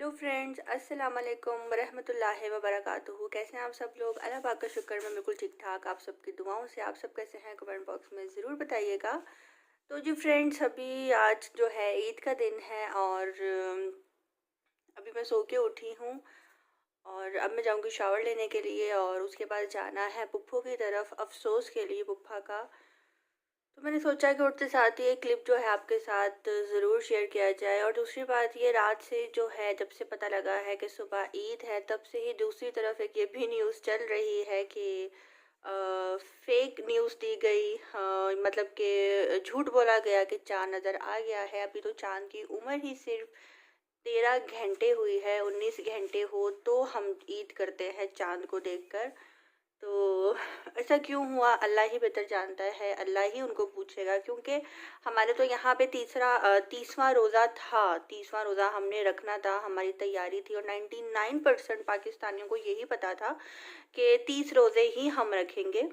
Hello friends, अस्सलाम वालेकुम वरहमतुल्लाहि वबरकातुहू। कैसे हैं आप सब लोग? अल्लाह पाक का शुक्र मैं बिल्कुल ठीक ठाक। आप सबकी दुआओं से आप सब कैसे हैं कमेंट बॉक्स में ज़रूर बताइएगा। तो जी फ्रेंड्स, अभी आज जो है ईद का दिन है और अभी मैं सो के उठी हूँ और अब मैं जाऊँगी शावर लेने के लिए और उसके बाद जाना है पुप्पो की तरफ अफसोस के लिए पुप्पा का। तो मैंने सोचा कि उठते साथ ही एक क्लिप जो है आपके साथ ज़रूर शेयर किया जाए। और दूसरी बात ये, रात से जो है जब से पता लगा है कि सुबह ईद है तब से ही दूसरी तरफ एक ये भी न्यूज़ चल रही है कि फेक न्यूज़ दी गई, मतलब कि झूठ बोला गया कि चाँद नज़र आ गया है। अभी तो चाँद की उम्र ही सिर्फ 13 घंटे हुई है, 19 घंटे हो तो हम ईद करते हैं चाँद को देखकर। तो ऐसा क्यों हुआ अल्लाह ही बेहतर जानता है, अल्लाह ही उनको पूछेगा। क्योंकि हमारे तो यहाँ पे 30वां रोज़ा था, 30वां रोज़ा हमने रखना था, हमारी तैयारी थी और 99% पाकिस्तानियों को यही पता था कि 30 रोज़े ही हम रखेंगे।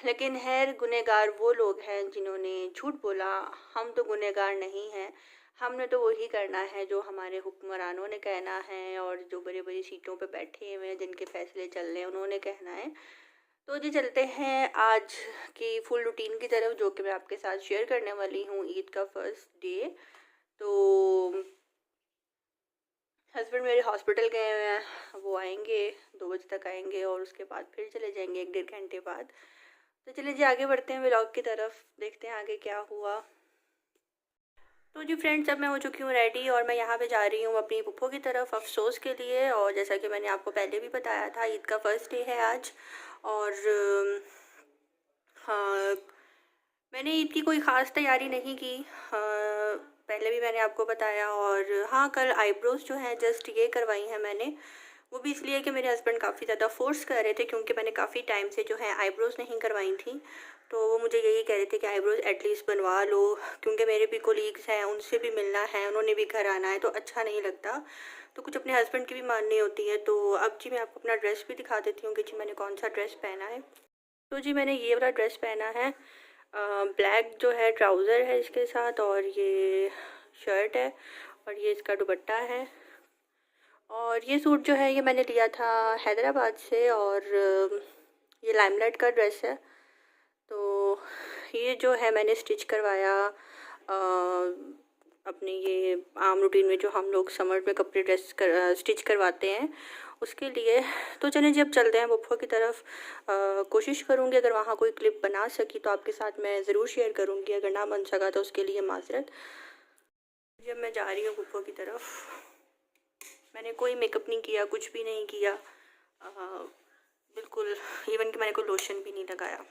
लेकिन खैर, गुनहगार वो लोग हैं जिन्होंने झूठ बोला। हम तो गुनहगार नहीं हैं, हमने तो वही करना है जो हमारे हुक्मरानों ने कहना है और जो बड़ी बड़ी सीटों पे बैठे हुए हैं जिनके फैसले चल रहे हैं उन्होंने कहना है। तो जी चलते हैं आज की फुल रूटीन की तरफ, जो कि मैं आपके साथ शेयर करने वाली हूँ ईद का फर्स्ट डे। तो हस्बैंड मेरे हॉस्पिटल गए हुए हैं, वो आएंगे 2 बजे तक आएंगे और उसके बाद फिर चले जाएंगे 1 डेढ़ घंटे बाद। तो चलिए जी आगे बढ़ते हैं व्लॉग की तरफ, देखते हैं आगे क्या हुआ। तो जी फ्रेंड्स, अब मैं हो चुकी हूँ रेडी और मैं यहाँ पे जा रही हूँ अपनी पुप्पो की तरफ अफसोस के लिए। और जैसा कि मैंने आपको पहले भी बताया था, ईद का फर्स्ट डे है आज। और हाँ, मैंने ईद की कोई ख़ास तैयारी नहीं की, पहले भी मैंने आपको बताया। और हाँ, कल आईब्रोज़ जो हैं जस्ट ये करवाई हैं मैंने, वो भी इसलिए कि मेरे हस्बैंड काफ़ी ज़्यादा फोर्स कर रहे थे, क्योंकि मैंने काफ़ी टाइम से जो है आईब्रोज़ नहीं करवाई थी। तो वो मुझे यही कह रहे थे कि आईब्रोज़ एटलीस्ट बनवा लो, क्योंकि मेरे भी कोलीग्स हैं, उनसे भी मिलना है, उन्होंने भी घर आना है, तो अच्छा नहीं लगता। तो कुछ अपने हस्बैंड की भी माननी होती है। तो अब जी मैं आपको अपना ड्रेस भी दिखा देती हूँ कि जी मैंने कौन सा ड्रेस पहना है। तो जी मैंने ये वाला ड्रेस पहना है, ब्लैक जो है ट्राउज़र है इसके साथ और ये शर्ट है और ये इसका दुपट्टा है। और ये सूट जो है ये मैंने लिया था हैदराबाद से और ये लाइमलाइट का ड्रेस है। तो ये जो है मैंने स्टिच करवाया अपने ये आम रूटीन में जो हम लोग समर में कपड़े स्टिच करवाते हैं उसके लिए। तो चलें जी अब चलते हैं पुप्पो की तरफ। कोशिश करूँगी अगर वहाँ कोई क्लिप बना सकी तो आपके साथ मैं ज़रूर शेयर करूँगी, अगर ना बन सका तो उसके लिए माज़रत। जब मैं जा रही हूँ पुप्पो की तरफ, मैंने कोई मेकअप नहीं किया, कुछ भी नहीं किया, बिल्कुल, इवन कि मैंने कोई लोशन भी नहीं लगाया।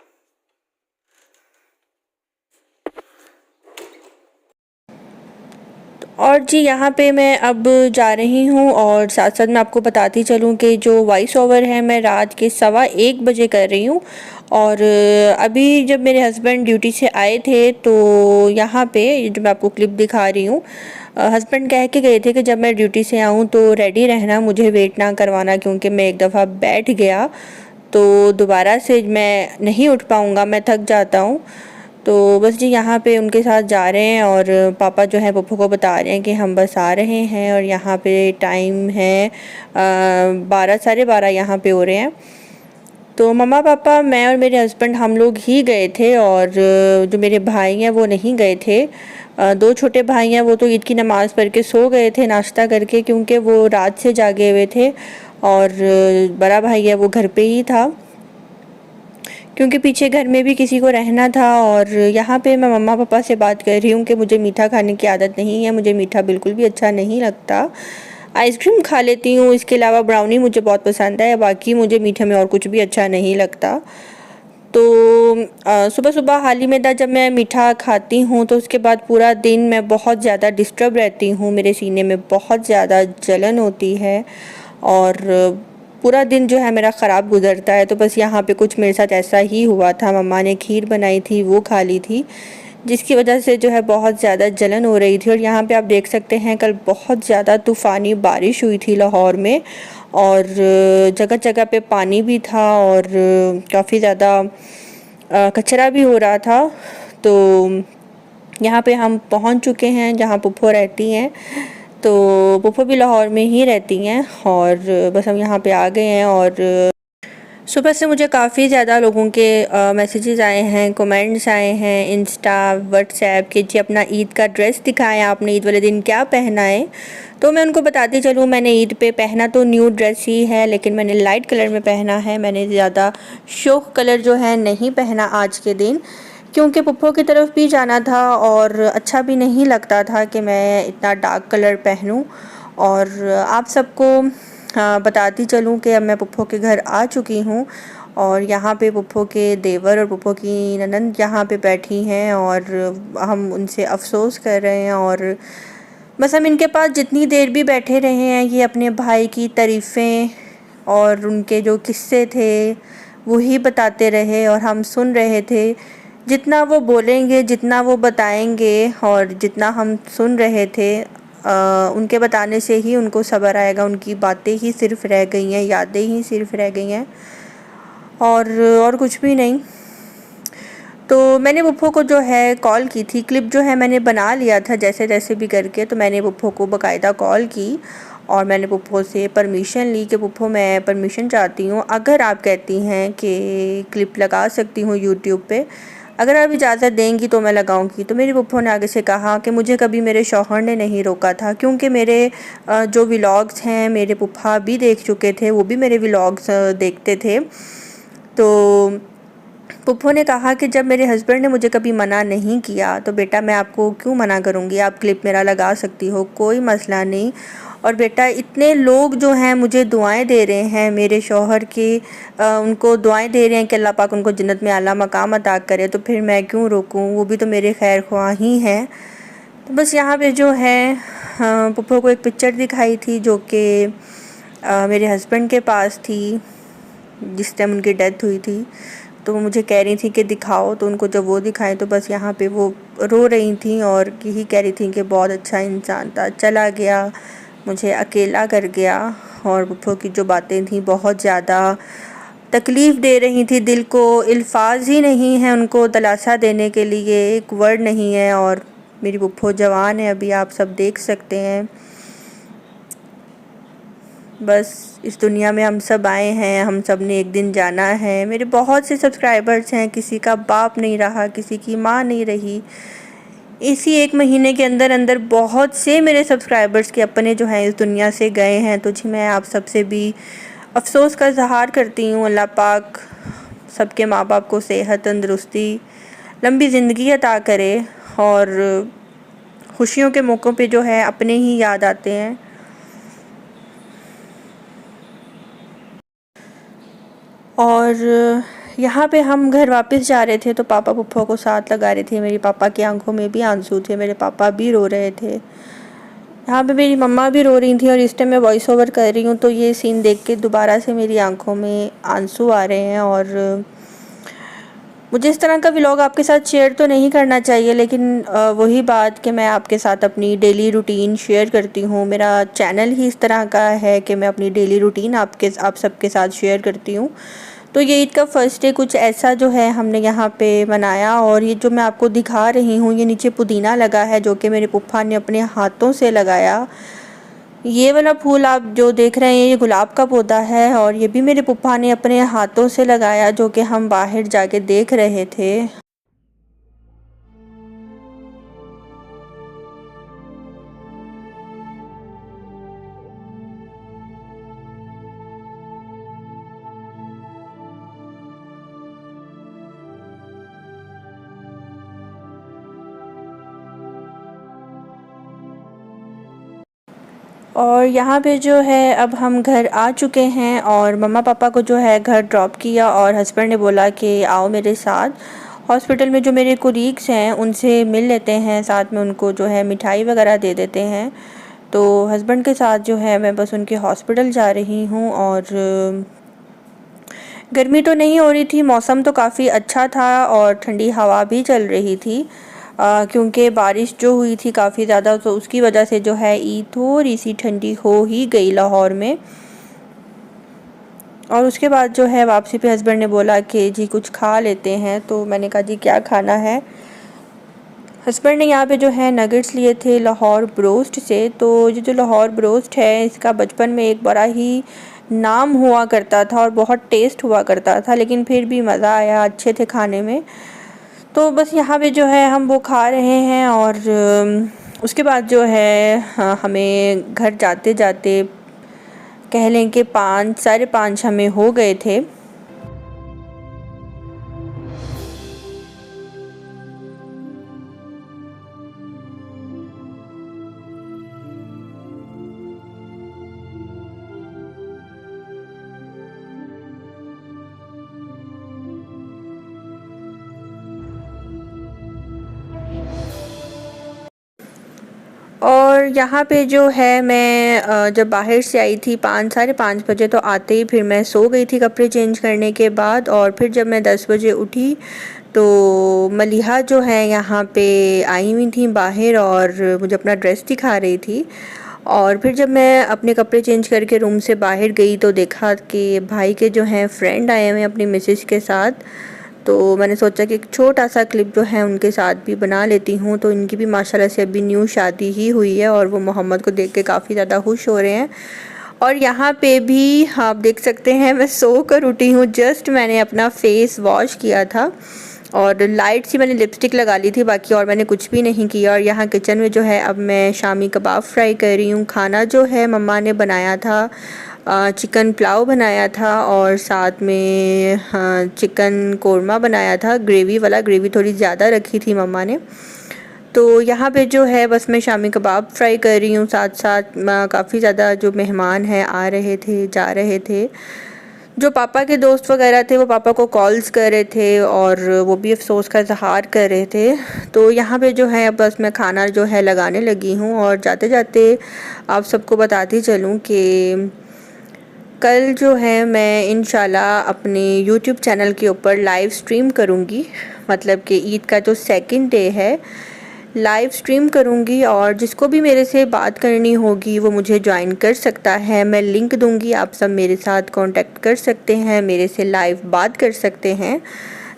और जी यहाँ पे मैं अब जा रही हूँ और साथ साथ मैं आपको बताती चलूँ कि जो वॉइस ओवर है मैं रात के 1:15 कर रही हूँ। और अभी जब मेरे हस्बैंड ड्यूटी से आए थे तो यहाँ पे जो मैं आपको क्लिप दिखा रही हूँ, हस्बैंड कह के गए थे कि जब मैं ड्यूटी से आऊँ तो रेडी रहना, मुझे वेट ना करवाना, क्योंकि मैं एक दफ़ा बैठ गया तो दोबारा से मैं नहीं उठ पाऊँगा, मैं थक जाता हूँ। तो बस जी यहाँ पे उनके साथ जा रहे हैं और पापा जो है पप्पू को बता रहे हैं कि हम बस आ रहे हैं। और यहाँ पे टाइम है 12 साढ़े 12 यहाँ पे हो रहे हैं। तो मम्मा पापा, मैं और मेरे हस्बैंड हम लोग ही गए थे और जो मेरे भाई हैं वो नहीं गए थे। 2 छोटे भाई हैं, वो तो ईद की नमाज़ पढ़ के सो गए थे नाश्ता करके, क्योंकि वो रात से जागे हुए थे। और बड़ा भाई है वो घर पे ही था, क्योंकि पीछे घर में भी किसी को रहना था। और यहाँ पे मैं मम्मा पापा से बात कर रही हूँ कि मुझे मीठा खाने की आदत नहीं है, मुझे मीठा बिल्कुल भी अच्छा नहीं लगता। आइसक्रीम खा लेती हूँ, इसके अलावा ब्राउनी मुझे बहुत पसंद है, बाकी मुझे मीठे में और कुछ भी अच्छा नहीं लगता। तो सुबह सुबह हाल ही में था जब मैं मीठा खाती हूँ तो उसके बाद पूरा दिन मैं बहुत ज़्यादा डिस्टर्ब रहती हूँ, मेरे सीने में बहुत ज़्यादा जलन होती है और पूरा दिन जो है मेरा ख़राब गुजरता है। तो बस यहाँ पे कुछ मेरे साथ ऐसा ही हुआ था। मम्मा ने खीर बनाई थी, वो खा ली थी, जिसकी वजह से जो है बहुत ज़्यादा जलन हो रही थी। और यहाँ पे आप देख सकते हैं कल बहुत ज़्यादा तूफ़ानी बारिश हुई थी लाहौर में और जगह जगह पे पानी भी था और काफ़ी ज़्यादा कचरा भी हो रहा था। तो यहाँ पे हम पहुँच चुके हैं जहाँ पुप्पो रहती हैं। तो पुप्पो भी लाहौर में ही रहती हैं और बस हम यहाँ पे आ गए हैं। और सुबह से मुझे काफ़ी ज़्यादा लोगों के मैसेजेस आए हैं, कमेंट्स आए हैं इंस्टा व्हाट्सएप कि जी अपना ईद का ड्रेस दिखाएं, आपने ईद वाले दिन क्या पहना है। तो मैं उनको बताती चलूँ, मैंने ईद पे पहना तो न्यू ड्रेस ही है, लेकिन मैंने लाइट कलर में पहना है। मैंने ज़्यादा शोक कलर जो है नहीं पहना आज के दिन, क्योंकि पुप्पो की तरफ भी जाना था और अच्छा भी नहीं लगता था कि मैं इतना डार्क कलर पहनूं। और आप सबको बताती चलूँ कि अब मैं पुप्पो के घर आ चुकी हूँ और यहाँ पे पुप्पो के देवर और पुप्पो की ननंद यहाँ पे बैठी हैं और हम उनसे अफसोस कर रहे हैं। और बस हम इनके पास जितनी देर भी बैठे रहे हैं, ये अपने भाई की तारीफ़ें और उनके जो किस्से थे वही बताते रहे और हम सुन रहे थे। जितना वो बोलेंगे, जितना वो बताएंगे और जितना हम सुन रहे थे, उनके बताने से ही उनको सब्र आएगा। उनकी बातें ही सिर्फ रह गई हैं, यादें ही सिर्फ रह गई हैं और कुछ भी नहीं। तो मैंने पुप्पो को जो है कॉल की थी, क्लिप जो है मैंने बना लिया था जैसे जैसे भी करके। तो मैंने पुप्पो को बाकायदा कॉल की और मैंने पुप्पो से परमिशन ली कि पुप्पो मैं परमिशन चाहती हूँ, अगर आप कहती हैं कि क्लिप लगा सकती हूँ यूट्यूब पे, अगर आप इजाज़त देंगी तो मैं लगाऊंगी। तो मेरी पुप्पो ने आगे से कहा कि मुझे कभी मेरे शौहर ने नहीं रोका था, क्योंकि मेरे जो व्लॉग्स हैं मेरे पुप्पा भी देख चुके थे, वो भी मेरे व्लॉग्स देखते थे। तो पुप्पो ने कहा कि जब मेरे हस्बैंड ने मुझे कभी मना नहीं किया तो बेटा मैं आपको क्यों मना करूँगी, आप क्लिप मेरा लगा सकती हो, कोई मसला नहीं। और बेटा इतने लोग जो हैं मुझे दुआएं दे रहे हैं, मेरे शौहर की उनको दुआएं दे रहे हैं कि अल्लाह पाक उनको जन्नत में आला मकाम अता करे, तो फिर मैं क्यों रोकूं, वो भी तो मेरे खैर ख्वाह ही हैं। तो बस यहाँ पे जो है पुप्पो को एक पिक्चर दिखाई थी जो कि मेरे हस्बैंड के पास थी जिस टाइम उनकी डेथ हुई थी। तो वो मुझे कह रही थी कि दिखाओ, तो उनको जब वो दिखाए तो बस यहाँ पे वो रो रही थी और यही कह रही थी कि बहुत अच्छा इंसान था, चला गया, मुझे अकेला कर गया। और पुप्पो की जो बातें थी बहुत ज़्यादा तकलीफ़ दे रही थी दिल को, अल्फाज ही नहीं है उनको दिलासा देने के लिए, एक वर्ड नहीं है। और मेरी पुप्पो जवान है, अभी आप सब देख सकते हैं। बस इस दुनिया में हम सब आए हैं, हम सब ने एक दिन जाना है। मेरे बहुत से सब्सक्राइबर्स हैं, किसी का बाप नहीं रहा, किसी की माँ नहीं रही। इसी एक महीने के अंदर अंदर बहुत से मेरे सब्सक्राइबर्स के अपने जो हैं इस दुनिया से गए हैं। तो जी मैं आप सबसे भी अफसोस का इज़हार करती हूँ। अल्लाह पाक सबके माँ बाप को सेहत, तंदुरुस्ती, लंबी ज़िंदगी अता करे। और खुशियों के मौक़ों पे जो है अपने ही याद आते हैं। और यहाँ पे हम घर वापस जा रहे थे तो पापा पुप्पो को साथ लगा रहे थे, मेरे पापा की आंखों में भी आंसू थे, मेरे पापा भी रो रहे थे। यहाँ पे मेरी मम्मा भी रो रही थी और इस टाइम मैं वॉइस ओवर कर रही हूँ तो ये सीन देख के दोबारा से मेरी आंखों में आंसू आ रहे हैं। और मुझे इस तरह का व्लॉग आपके साथ शेयर तो नहीं करना चाहिए, लेकिन वही बात कि मैं आपके साथ अपनी डेली रूटीन शेयर करती हूँ। मेरा चैनल ही इस तरह का है कि मैं अपनी डेली रूटीन आप सबके साथ शेयर करती हूँ। तो ये ईद का फर्स्ट डे कुछ ऐसा जो है हमने यहाँ पे मनाया। और ये जो मैं आपको दिखा रही हूँ, ये नीचे पुदीना लगा है जो कि मेरे पुप्पा ने अपने हाथों से लगाया। ये वाला फूल आप जो देख रहे हैं ये गुलाब का पौधा है और ये भी मेरे पुप्पा ने अपने हाथों से लगाया, जो कि हम बाहर जाके देख रहे थे। और यहाँ पे जो है अब हम घर आ चुके हैं और मम्मा पापा को जो है घर ड्रॉप किया और हस्बैंड ने बोला कि आओ मेरे साथ हॉस्पिटल में, जो मेरे कोलीग्स हैं उनसे मिल लेते हैं, साथ में उनको जो है मिठाई वगैरह दे देते हैं। तो हस्बैंड के साथ जो है मैं बस उनके हॉस्पिटल जा रही हूँ। और गर्मी तो नहीं हो रही थी, मौसम तो काफ़ी अच्छा था और ठंडी हवा भी चल रही थी, क्योंकि बारिश जो हुई थी काफ़ी ज़्यादा, तो उसकी वजह से जो है ईद थोड़ी सी ठंडी हो ही गई लाहौर में। और उसके बाद जो है वापसी पे हस्बैंड ने बोला कि जी कुछ खा लेते हैं, तो मैंने कहा जी क्या खाना है। हस्बैंड ने यहाँ पे जो है नगेट्स लिए थे लाहौर ब्रोस्ट से। तो ये जो लाहौर ब्रोस्ट है इसका बचपन में एक बड़ा ही नाम हुआ करता था और बहुत टेस्ट हुआ करता था, लेकिन फिर भी मज़ा आया, अच्छे थे खाने में। तो बस यहाँ पे जो है हम वो खा रहे हैं और उसके बाद जो है हमें घर जाते जाते कह लें कि 5 साढ़े 5 हमें हो गए थे। और यहाँ पे जो है मैं जब बाहर से आई थी 5 साढ़े 5 बजे, तो आते ही फिर मैं सो गई थी कपड़े चेंज करने के बाद। और फिर जब मैं 10 बजे उठी तो मलिहा जो है यहाँ पे आई हुई थी बाहर और मुझे अपना ड्रेस दिखा रही थी। और फिर जब मैं अपने कपड़े चेंज करके रूम से बाहर गई तो देखा कि भाई के जो हैं फ्रेंड आए हुए हैं अपनी मिसेज के साथ। तो मैंने सोचा कि एक छोटा सा क्लिप जो है उनके साथ भी बना लेती हूँ। तो इनकी भी माशाल्लाह से अभी न्यू शादी ही हुई है और वो मोहम्मद को देख के काफ़ी ज़्यादा खुश हो रहे हैं। और यहाँ पे भी आप देख सकते हैं मैं सो कर उठी हूँ, जस्ट मैंने अपना फेस वॉश किया था और लाइट सी मैंने लिपस्टिक लगा ली थी, बाकी और मैंने कुछ भी नहीं किया। और यहाँ किचन में जो है अब मैं शामी कबाब फ्राई कर रही हूँ। खाना जो है मम्मा ने बनाया था, चिकन पुलाव बनाया था और साथ में चिकन कोरमा बनाया था, ग्रेवी वाला। ग्रेवी थोड़ी ज़्यादा रखी थी मम्मा ने। तो यहाँ पे जो है बस मैं शामी कबाब फ्राई कर रही हूँ। साथ साथ काफ़ी ज़्यादा जो मेहमान हैं आ रहे थे, जा रहे थे। जो पापा के दोस्त वगैरह थे वो पापा को कॉल्स कर रहे थे और वो भी अफसोस का इजहार कर रहे थे। तो यहाँ पे जो है बस मैं खाना जो है लगाने लगी हूँ। और जाते जाते आप सबको बताती चलूँ कि कल जो है मैं इंशाल्लाह अपने यूट्यूब चैनल के ऊपर लाइव स्ट्रीम करूँगी, मतलब कि ईद का जो सेकंड डे है लाइव स्ट्रीम करूँगी। और जिसको भी मेरे से बात करनी होगी वो मुझे ज्वाइन कर सकता है, मैं लिंक दूँगी, आप सब मेरे साथ कांटेक्ट कर सकते हैं, मेरे से लाइव बात कर सकते हैं।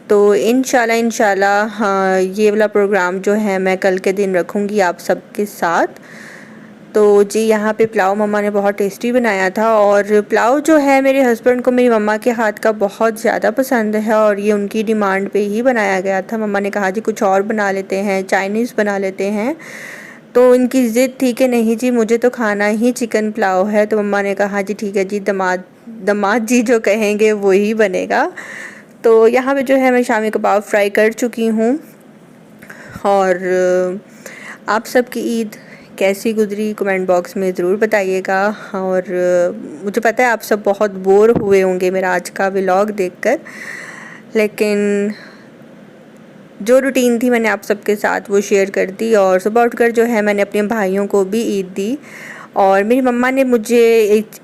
तो इंशाल्लाह हाँ, ये वाला प्रोग्राम जो है मैं कल के दिन रखूँगी आप सबके साथ। तो जी यहाँ पे पुलाव मम्मा ने बहुत टेस्टी बनाया था। और पुलाव जो है मेरे हस्बैंड को मेरी मम्मा के हाथ का बहुत ज़्यादा पसंद है और ये उनकी डिमांड पे ही बनाया गया था। मम्मा ने कहा जी कुछ और बना लेते हैं, चाइनीज़ बना लेते हैं। तो इनकी ज़िद थी कि नहीं जी मुझे तो खाना ही चिकन पुलाव है। तो मम्मा ने कहा जी ठीक है जी, दामाद जी जो कहेंगे वही बनेगा। तो यहाँ पे जो है मैं शामी कबाब फ्राई कर चुकी हूँ। और आप सबकी ईद कैसी गुजरी कमेंट बॉक्स में ज़रूर बताइएगा। और मुझे पता है आप सब बहुत बोर हुए होंगे मेरा आज का व्लॉग देखकर, लेकिन जो रूटीन थी मैंने आप सबके साथ वो शेयर कर दी। और सुबह उठकर जो है मैंने अपने भाइयों को भी ईद दी। और मेरी मम्मा ने मुझे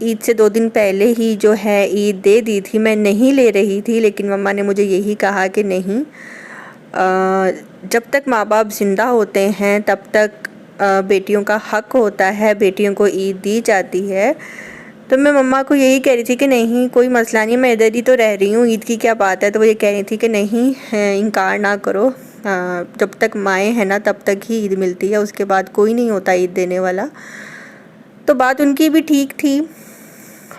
ईद से 2 दिन पहले ही जो है ईद दे दी थी। मैं नहीं ले रही थी, लेकिन मम्मा ने मुझे यही कहा कि नहीं, जब तक माँ बाप ज़िंदा होते हैं तब तक बेटियों का हक होता है, बेटियों को ईद दी जाती है। तो मैं मम्मा को यही कह रही थी कि नहीं कोई मसला नहीं, मैं इधर ही तो रह रही हूँ, ईद की क्या बात है। तो वो ये कह रही थी कि नहीं इनकार ना करो, जब तक माएँ हैं ना तब तक ही ईद मिलती है, उसके बाद कोई नहीं होता ईद देने वाला। तो बात उनकी भी ठीक थी।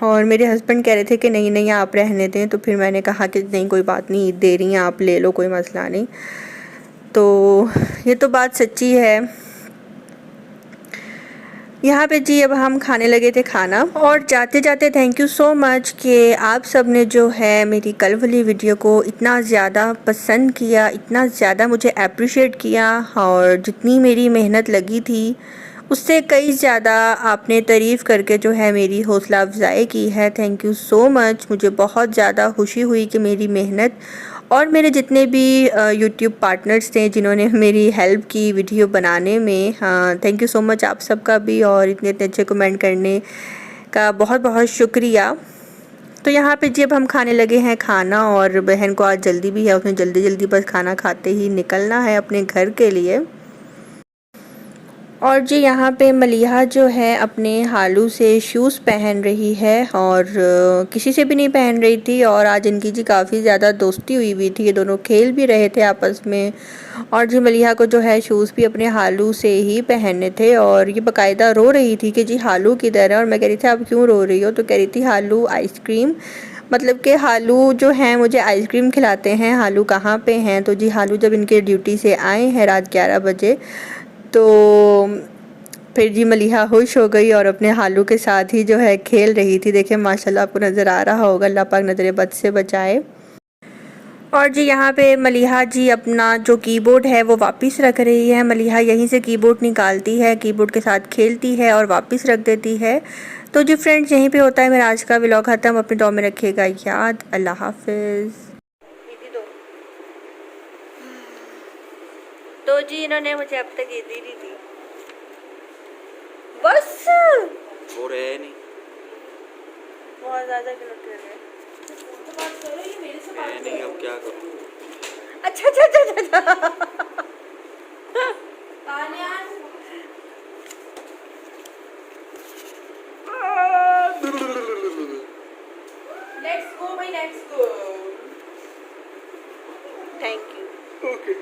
और मेरे हस्बैंड कह रहे थे कि नहीं नहीं आप रहने दें। तो फिर मैंने कहा कि नहीं कोई बात नहीं, ईद दे रही हैं आप ले लो, कोई मसला नहीं। तो ये तो बात सच्ची है। यहाँ पे जी अब हम खाने लगे थे खाना। और जाते जाते थैंक यू सो मच कि आप सब ने जो है मेरी कल वाली वीडियो को इतना ज़्यादा पसंद किया, इतना ज़्यादा मुझे अप्रिशिएट किया। और जितनी मेरी मेहनत लगी थी उससे कई ज़्यादा आपने तारीफ़ करके जो है मेरी हौसला अफजाई की है। Thank you so much. मुझे बहुत ज़्यादा खुशी हुई कि मेरी मेहनत और मेरे जितने भी यूट्यूब पार्टनर्स थे जिन्होंने मेरी हेल्प की वीडियो बनाने में, थैंक यू सो मच आप सबका भी। और इतने इतने अच्छे कमेंट करने का बहुत बहुत शुक्रिया। तो यहाँ पे जब हम खाने लगे हैं खाना, और बहन को आज जल्दी भी है, उसने जल्दी जल्दी बस खाना खाते ही निकलना है अपने घर के लिए। और जी यहाँ पे मलिहा जो है अपने हालू से शूज़ पहन रही है और किसी से भी नहीं पहन रही थी। और आज इनकी जी काफ़ी ज़्यादा दोस्ती हुई थी, ये दोनों खेल भी रहे थे आपस में। और जी मलिहा को जो है शूज़ भी अपने हालू से ही पहनने थे और ये बाकायदा रो रही थी कि जी हालू किधर है। और मैं कह रही थी आप क्यों रो रही हो, तो कह रही थी हालू आइसक्रीम, मतलब कि हालू जो हैं मुझे आइसक्रीम खिलाते हैं, हालू कहाँ पे हैं। तो जी हालू जब इनके ड्यूटी से आए हैं रात 11 बजे, तो फिर जी मलिहा खुश हो गई और अपने हालू के साथ ही जो है खेल रही थी। देखिए माशाल्लाह आपको नज़र आ रहा होगा, अल्लाह पाक नज़र बद से बचाए। और जी यहाँ पे मलिहा जी अपना जो कीबोर्ड है वो वापस रख रही है। मलिहा यहीं से कीबोर्ड निकालती है, कीबोर्ड के साथ खेलती है और वापस रख देती है। तो जी फ्रेंड्स यहीं पे होता है मेरा आज का व्लॉग ख़त्म। अपने दुआ में रखिएगा याद। अल्लाह हाफिज़। तो जी इन्होंने मुझे अब तक ईदी नहीं दी, बस हो रहे नहीं, बहुत ज़्यादा गलत कर रहे हैं। मैं नहीं, अब क्या करूँ। अच्छा अच्छा अच्छा अच्छा लेट्स गो भाई, let's go. Thank you. Okay.